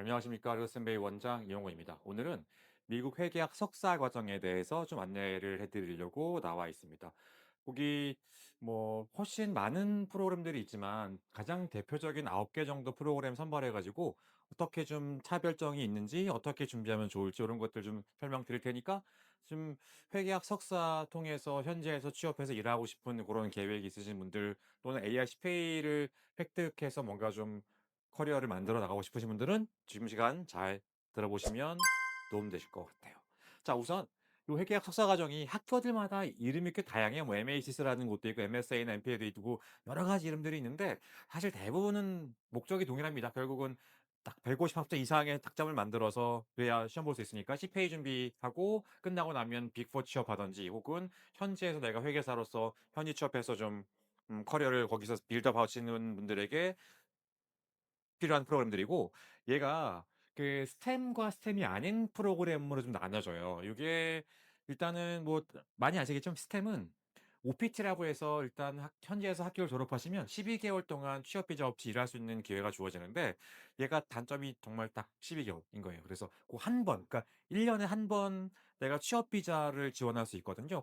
안녕하십니까. 루슨베이 원장 이용호입니다. 오늘은 미국 회계학 석사 과정에 대해서 좀 안내를 해드리려고 나와 있습니다. 거기 뭐 훨씬 많은 프로그램들이 있지만 가장 대표적인 9개 정도 프로그램 선발해가지고 어떻게 좀 차별점이 있는지 어떻게 준비하면 좋을지 이런 것들 좀 설명드릴 테니까 좀 회계학 석사 통해서 현지에서 취업해서 일하고 싶은 그런 계획이 있으신 분들 또는 AICPA를 획득해서 뭔가 좀 커리어를 만들어 나가고 싶으신 분들은 지금 시간 잘 들어보시면 도움되실 것 같아요. 자, 우선 요 회계학 석사 과정이 학교들마다 이름이 꽤 다양해요. 뭐 MACC라는 곳도 있고 MSA나 MPA도 있고 여러 가지 이름들이 있는데 사실 대부분은 목적이 동일합니다. 결국은 딱 150 학점 이상의 학점을 만들어서 그래야 시험 볼 수 있으니까 CPA 준비하고 끝나고 나면 빅4 취업하든지 혹은 현지에서 내가 회계사로서 현지 취업해서 좀 커리어를 거기서 빌드업 하시는 분들에게 필요한 프로그램들이고 얘가 그 스템과 스템이 아닌 프로그램으로 좀 나눠져요. 요게 일단은 뭐 많이 아시겠지만 스템은 OPT라고 해서 일단 현지에서 학교를 졸업하시면 12개월 개월 동안 취업 비자 없이 일할 수 있는 기회가 주어지는데 얘가 단점이 정말 딱 12개월 개월인 거예요. 그래서 고 한 번 그러니까 1 년에 한 번 내가 취업 비자를 지원할 수 있거든요.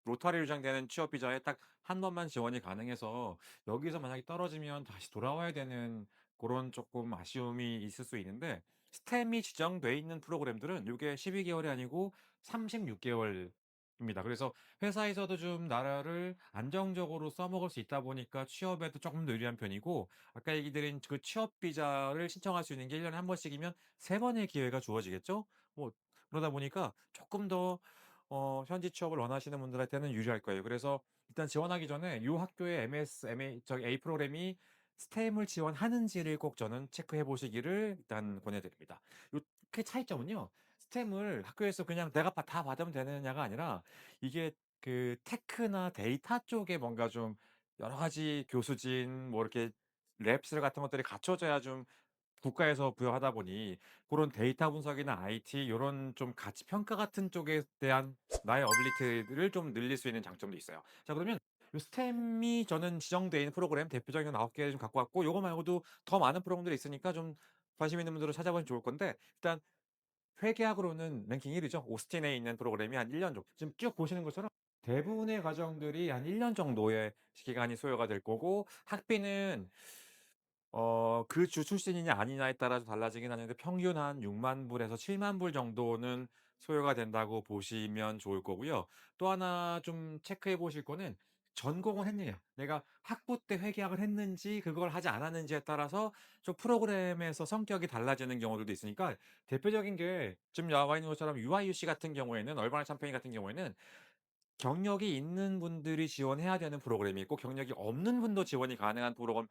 로터리로 시작되는 취업 비자에 딱 한 번만 지원이 가능해서 여기서 만약에 떨어지면 다시 돌아와야 되는 고런 쪼끔 아쉬움이 있을 수 있는데 스템이 지정돼 있는 프로그램들은 요게 12개월 개월이 아니고 36개월 개월입니다. 그래서 회사에서도 좀 나라를 안정적으로 써먹을 수 있다 보니까 취업에도 쪼금 더 유리한 편이고 아까 얘기 드린 그 취업 비자를 신청할 수 있는 게 1 년에 한 번씩이면 3 번의 기회가 주어지겠죠? 뭐 그러다 보니까 쪼끔 더 현지 취업을 원하시는 분들한테는 유리할 거예요. 그래서 일단 지원하기 전에 요 학교의 MS, MA 저기 A 프로그램이 스템을 지원하는지를 꼭 저는 체크해 보시기를 일단 권해 드립니다. 요 그 차이점은요. 스템을 학교에서 그냥 내가 다 받으면 되느냐가 아니라 이게 그 테크나 데이터 쪽에 뭔가 좀 여러 가지 교수진 뭐 이렇게 랩실 같은 것들이 갖춰져야 좀 국가에서 부여하다 보니 고런 데이터 분석이나 IT 요런 좀 가치 평가 같은 쪽에 대한 나의 어빌리티를 좀 늘릴 수 있는 장점도 있어요. 자, 그러면 요 스템이 저는 지정돼 있는 프로그램 대표적인 9개 좀 갖고 왔고 요거 말고도 더 많은 프로그램들이 있으니까 좀 관심 있는 분들은 찾아보면 좋을 건데 일단 회계학으로는 랭킹 1 위죠. 오스틴에 있는 프로그램이 한 1년 정도 지금 쭉 보시는 것처럼 대부분의 과정들이 한 1년 정도의 기간이 소요가 될 거고 학비는 그 주 출신이냐 아니냐에 따라서 달라지긴 하는데 평균 한 6만 불에서 7만 불 정도는 소요가 된다고 보시면 좋을 거고요. 또 하나 좀 체크해 보실 거는 전공을 했느냐. 내가 학부 때 회계학을 했는지 그걸 하지 않았는지에 따라서 좀 프로그램에서 성격이 달라지는 경우들도 있으니까 대표적인 게 지금 나와 있는 것처럼 UIUC 같은 경우에는 얼바나 캠페인 같은 경우에는 경력이 있는 분들이 지원해야 되는 프로그램이 있고 경력이 없는 분도 지원이 가능한 프로그램가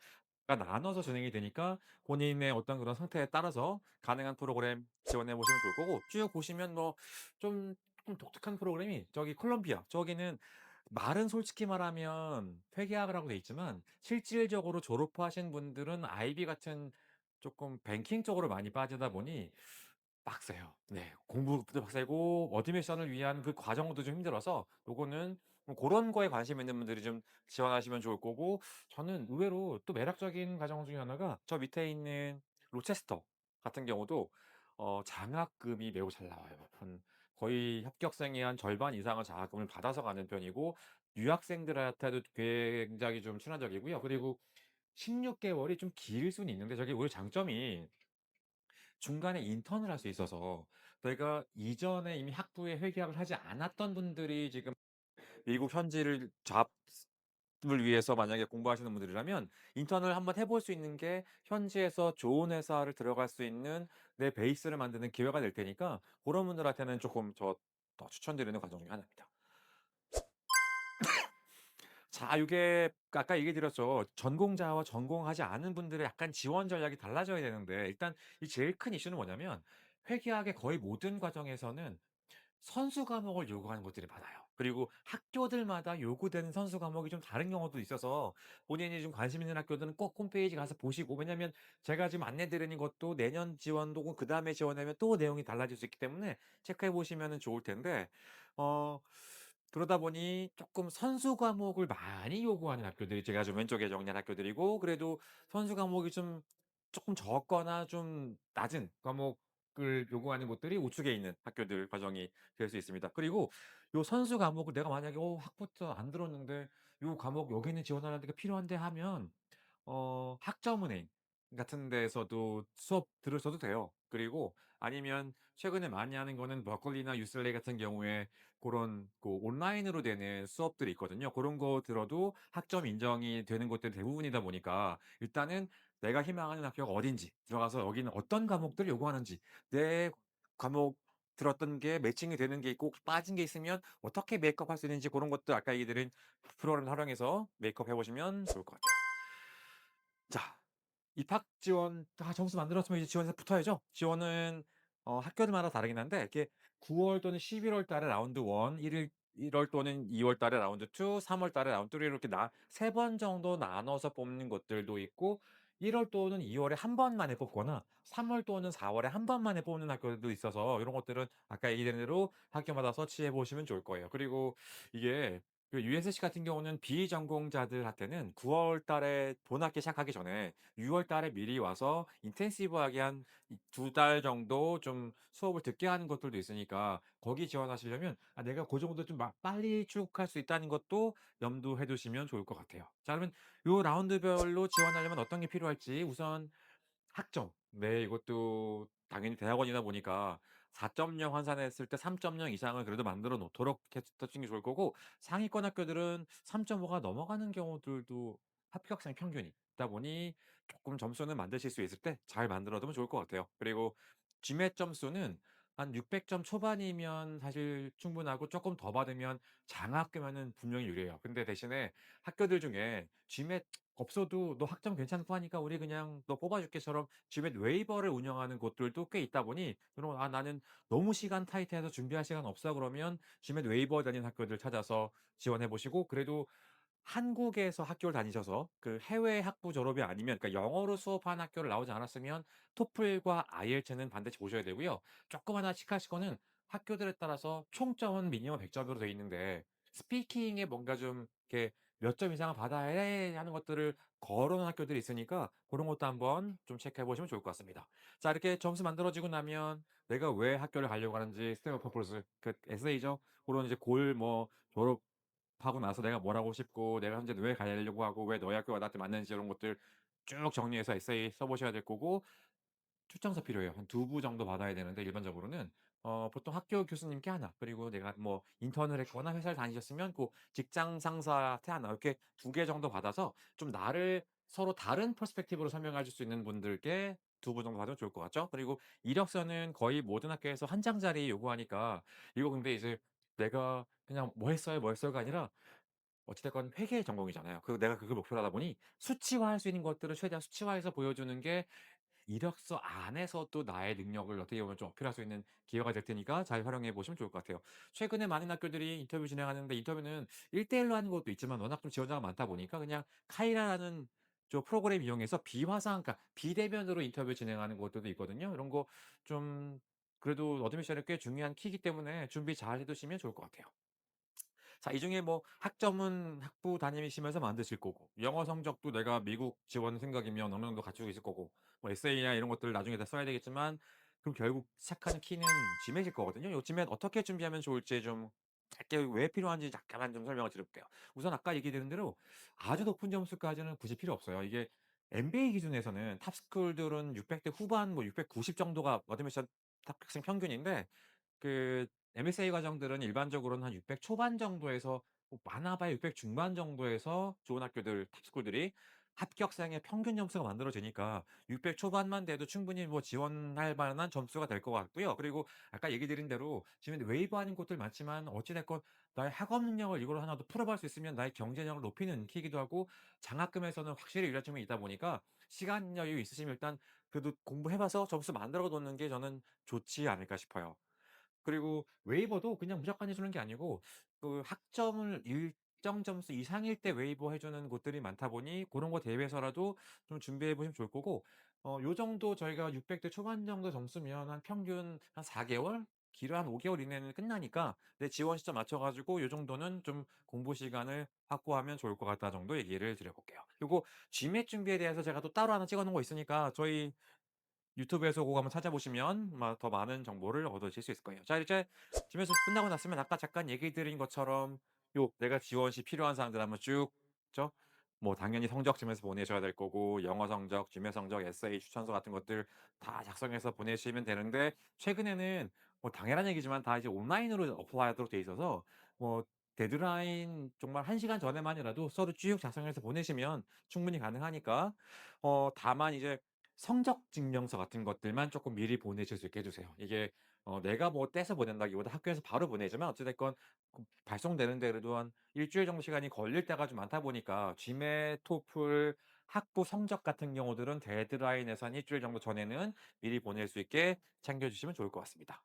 나눠서 진행이 되니까 본인의 어떤 그런 상태에 따라서 가능한 프로그램 지원해 보시면 좋을 거고 쭉 보시면 뭐 좀 좀 독특한 프로그램이 저기 콜롬비아 저기는 말은 솔직히 말하면 회계학이라고 돼 있지만 실질적으로 졸업하신 분들은 IB 같은 쪼끔 뱅킹 쪽으로 많이 빠지다 보니 빡세요. 네. 공부도 빡세고 어드미션을 위한 그 과정도 좀 힘들어서 요거는 뭐 고런 거에 관심 있는 분들이 좀 지원하시면 좋을 거고 저는 의외로 또 매력적인 과정 중에 하나가 저 밑에 있는 로체스터 같은 경우도 장학금이 매우 잘 나와요. 한 거의 합격생의 한 절반 이상은 장학금을 받아서 가는 편이고 유학생들한테도 굉장히 좀 친화적이고요. 그리고 16개월 개월이 좀 길 수는 있는데 저게 오히려 장점이 중간에 인턴을 할 수 있어서 내가 이전에 이미 학부에 회계학을 하지 않았던 분들이 지금 미국 현지를 잡을 위해서 만약에 공부하시는 분들이라면 인턴을 한번 해볼 수 있는 게 현지에서 좋은 회사를 들어갈 수 있는 내 베이스를 만드는 기회가 될 테니까 고런 분들한테는 쪼끔 더 추천드리는 과정 중에 하나입니다. 자, 요게 아까 얘기 드렸죠. 전공자와 전공하지 않은 분들의 약간 지원 전략이 달라져야 되는데 일단 이 제일 큰 이슈는 뭐냐면 회계학의 거의 모든 과정에서는 선수 과목을 요구하는 곳들이 많아요. 그리고 학교들마다 요구되는 선수 과목이 좀 다른 경우도 있어서 본인이 좀 관심 있는 학교들은 꼭 홈페이지 가서 보시고 왜냐면 제가 지금 안내 드리는 것도 내년 지원도 혹은 그다음에 지원하면 또 내용이 달라질 수 있기 때문에 체크해 보시면은 좋을 텐데 어 그러다 보니 쪼끔 선수 과목을 많이 요구하는 학교들이 제가 좀 왼쪽에 정리한 학교들이고 그래도 선수 과목이 좀 쪼끔 적거나 좀 낮은 과목을 요구하는 곳들이 우측에 있는 학교들 과정이 될 수 있습니다. 그리고 요 선수 과목을 내가 만약에 학부터 안 들었는데 요 과목 여기는 지원하는 데가 필요한데 하면 학점은행 같은 데에서도 수업 들으셔도 돼요. 그리고 아니면 최근에 많이 하는 거는 버클리나 유슬레이 같은 경우에 고런 온라인으로 되는 수업들이 있거든요. 고런 거 들어도 학점 인정이 되는 곳들이 대부분이다 보니까 일단은 내가 희망하는 학교가 어딘지 들어가서 여기는 어떤 과목들을 요구하는지 내 과목 들었던 게 매칭이 되는 게 있고 빠진 게 있으면 어떻게 메이크업할 수 있는지 고런 것들 아까 얘기 드린 프로그램을 활용해서 메이크업 해 보시면 좋을 것 같아요. 자, 입학 지원 점수 만들었으면 이제 지원서 붙어야죠. 지원은 학교들마다 다르긴 한데 이렇게 9월 또는 11월 달에 라운드 1, 1월 또는 2월 달에 라운드 2, 3월 달에 라운드 3 이렇게 3번 정도 나눠서 뽑는 곳들도 있고 1월 또는 2 월에 한 번만에 뽑거나 3월 또는 4 월에 한 번만에 뽑는 학교들도 있어서 요런 것들은 아까 얘기드린 대로 학교마다 서치해 보시면 좋을 거예요. 그리고 이게 USC 같은 경우는 비전공자들한테는 9월 달에 본 학기 시작하기 전에 6월 달에 미리 와서 인텐시브하게 한 2달 정도 좀 수업을 듣게 하는 것들도 있으니까 거기 지원하시려면 내가 고 정도 좀 빨리 출국할 수 있다는 것도 염두해 두시면 좋을 것 같아요. 자, 그러면 요 라운드별로 지원하려면 어떤 게 필요할지 우선 학점. 네, 이것도 당연히 대학원이다 보니까 4.0 환산했을 때 3.0 이상을 그래도 만들어 놓도록 해 두시는 게 좋을 거고 상위권 학교들은 3.5가 넘어가는 경우들도 합격생 평균이 있다 보니 쪼끔 점수는 만드실 수 있을 때 잘 만들어 두면 좋을 것 같아요. 그리고 GMAT 점수는 한 600점 초반이면 사실 충분하고 쪼끔 더 받으면 장학금에는 분명히 유리해요. 근데 대신에 학교들 중에 GMAT 없어도 "너 학점 괜찮고 하니까 우리 그냥 너 뽑아 줄게."처럼 GMAT 웨이버를 운영하는 곳들도 꽤 있다 보니 그런 나는 너무 시간 타이트해서 준비할 시간 없어." 그러면 GMAT 웨이버 다니는 학교들 찾아서 지원해 보시고 그래도 한국에서 학교를 다니셔서 그 해외 학부 졸업이 아니면 그러니까 영어로 수업하는 학교를 나오지 않았으면 토플과 IELTS는 반드시 보셔야 되고요. 쪼끔 하나 칙하실 거는 학교들에 따라서 총점은 미니멈 100 점으로 돼 있는데 스피킹에 뭔가 좀 이렇게 몇 점 이상을 받아야 해 하는 것들을 걸어 놓은 학교들이 있으니까 고런 것도 한번 좀 체크해 보시면 좋을 것 같습니다. 자, 이렇게 점수 만들어지고 나면 내가 왜 학교를 가려고 하는지 스테어 퍼포스 에세이죠. 고런 이제 졸업하고 나서 내가 뭘 하고 싶고 내가 현재 왜 가려고 하고 왜 너희 학교가 나한테 맞는지 이런 것들 쭉 정리해서 에세이 써 보셔야 될 거고 추천서 필요해요. 한 두 부 정도 받아야 되는데 일반적으로는 보통 학교 교수님께 하나 그리고 내가 뭐 인턴을 했거나 회사를 다니셨으면 고 직장 상사한테 하나 이렇게 두 개 정도 받아서 좀 나를 서로 다른 퍼스펙티브로 설명해 줄 수 있는 분들께 두 부 정도 받으면 좋을 것 같죠. 그리고 이력서는 거의 모든 학교에서 한 장짜리 요구하니까 이거 근데 이제 내가 그냥 "뭐 했어요, 뭐 했어요."가 아니라 어찌 됐건 회계 전공이잖아요. 내가 그걸 목표로 하다 보니 수치화할 수 있는 것들을 최대한 수치화해서 보여주는 게 이력서 안에서도 나의 능력을 어떻게 보면 좀 어필할 수 있는 기회가 될 테니까 잘 활용해 보시면 좋을 것 같아요. 최근에 많은 학교들이 인터뷰 진행하는데 인터뷰는 1대 1로 하는 것도 있지만 워낙 좀 지원자가 많다 보니까 그냥 카이라라는 프로그램 이용해서 비화상 그러니까 비대면으로 인터뷰 진행하는 것들도 있거든요. 이런 거 좀 그래도 어드미션에 꽤 중요한 키이기 때문에 준비 잘 해 두시면 좋을 것 같아요. 자, 이 중에 뭐 학점은 학부 다니시면서 만드실 거고 영어 성적도 내가 미국 지원 생각이면 어느 정도 갖추고 있을 거고 뭐 에세이나 이런 것들을 나중에 다 써야 되겠지만 그럼 결국 시작하는 키는 GMAT일 거거든요. 요 GMAT 어떻게 준비하면 좋을지 좀 짧게 왜 필요한지 잠깐만 좀 설명을 드려 볼게요. 우선 아까 얘기 드린 대로 아주 높은 점수까지는 굳이 필요 없어요. 이게 MBA 기준에서는 탑스쿨들은 600대 후반 뭐 690 정도가 어드미션 합격생 평균인데 MSA 과정들은 일반적으로는 한 600 초반 정도에서 뭐 많아 봐야 600 중반 정도에서 좋은 학교들 탑스쿨들이 합격생의 평균 점수가 만들어지니까 600 초반만 돼도 충분히 뭐 지원할 만한 점수가 될 것 같고요. 그리고 아까 얘기 드린 대로 지금 웨이브 하는 곳들 많지만 어찌 됐건 나의 학업 능력을 이걸로 하나 더 풀어갈 수 있으면 나의 경쟁력을 높이는 키이기도 하고 장학금에서는 확실히 유리한 점이 있다 보니까 시간 여유 있으시면 일단 그래도 공부해 봐서 점수 만들어 놓는 게 저는 좋지 않을까 싶어요. 그리고 웨이버도 그냥 무조건 해 주는 게 아니고 학점을 일정 점수 이상일 때 웨이버 해 주는 곳들이 많다 보니 고런 거 대비해서라도 좀 준비해 보시면 좋을 거고 요 정도 저희가 600대 초반 정도 점수면 한 평균 한 4 개월? 길어야 한 5 개월 이내는 끝나니까 내 지원 시점 맞춰 가지고 요 정도는 좀 공부 시간을 확보하면 좋을 것 같다 정도 얘기를 드려 볼게요. 그리고 GMAT 준비에 대해서 제가 또 따로 하나 찍어 놓은 거 있으니까 저희 유튜브에서 고거 한번 찾아보시면 더 많은 정보를 얻으실 수 있을 거예요. 자 이제 집에서 끝나고 났으면 아까 잠깐 얘기 드린 것처럼 요 내가 지원 시 필요한 사항들 한번 쭉 그죠? 뭐 당연히 성적 지면서 보내셔야 될 거고 영어 성적, GMAT 성적, 에세이 추천서 같은 것들 다 작성해서 보내시면 되는데 최근에는 뭐 당연한 얘기지만 다 이제 온라인으로 어플라이하도록 돼 있어서 뭐 데드라인 정말 1 시간 전에만이라도 서류 쭉 작성해서 보내시면 충분히 가능하니까 다만 이제 성적 증명서 같은 것들만 쪼끔 미리 보내실 수 있게 해 주세요. 이게 내가 뭐 떼서 보낸다기보다 학교에서 바로 보내지만 어찌 됐건 발송되는 데 그래도 한 1주일 정도 시간이 걸릴 때가 좀 많다 보니까 GMAT, 토플, 학부 성적 같은 경우들은 데드라인에서 한 1 주일 정도 전에는 미리 보낼 수 있게 챙겨 주시면 좋을 것 같습니다.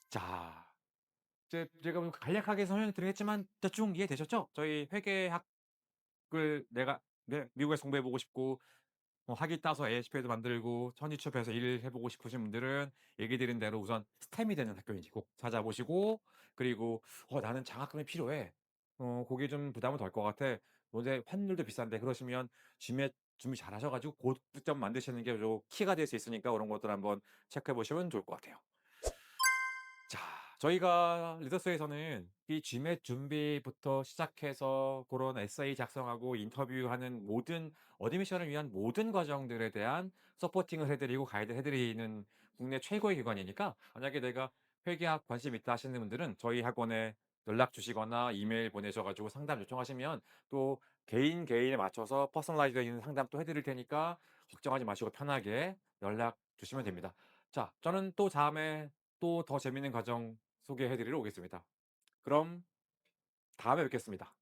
자 이제 제가 뭐 간략하게 설명을 드리겠지만 대충 이해되셨죠? 저희 회계학을 내가 미국에서 공부해 보고 싶고 학위 따서 ASP도 만들고 천지 취업해서 일해 보고 싶으신 분들은 얘기 드린 대로 우선 스템이 되는 학교인지 꼭 찾아보시고 그리고 '나는 장학금이 필요해. 고게 좀 부담은 덜 것 같아. 요새 환율도 비싼데.' 그러시면 GMAT 준비 잘 하셔 가지고 고득점 만드시는 게 요 키가 될 수 있으니까 고런 것들 한번 체크해 보시면 좋을 것 같아요. 자 저희가 리더스에서는 이 GMAT 준비부터 시작해서 고런 에세이 작성하고 인터뷰하는 모든 어드미션을 위한 모든 과정들에 대한 서포팅을 해 드리고 가이드를 해 드리는 국내 최고의 기관이니까 만약에 내가 회계학 관심 있다 하시는 분들은 저희 학원에 연락 주시거나 이메일 보내셔 가지고 상담 요청하시면 또 개인에 맞춰서 퍼스널라이즈 되어 있는 상담도 해 드릴 테니까 걱정하지 마시고 편하게 연락 주시면 됩니다. 자 저는 또 다음에 또 더 재미있는 과정 소개해 드리러 오겠습니다. 그럼 다음에 뵙겠습니다.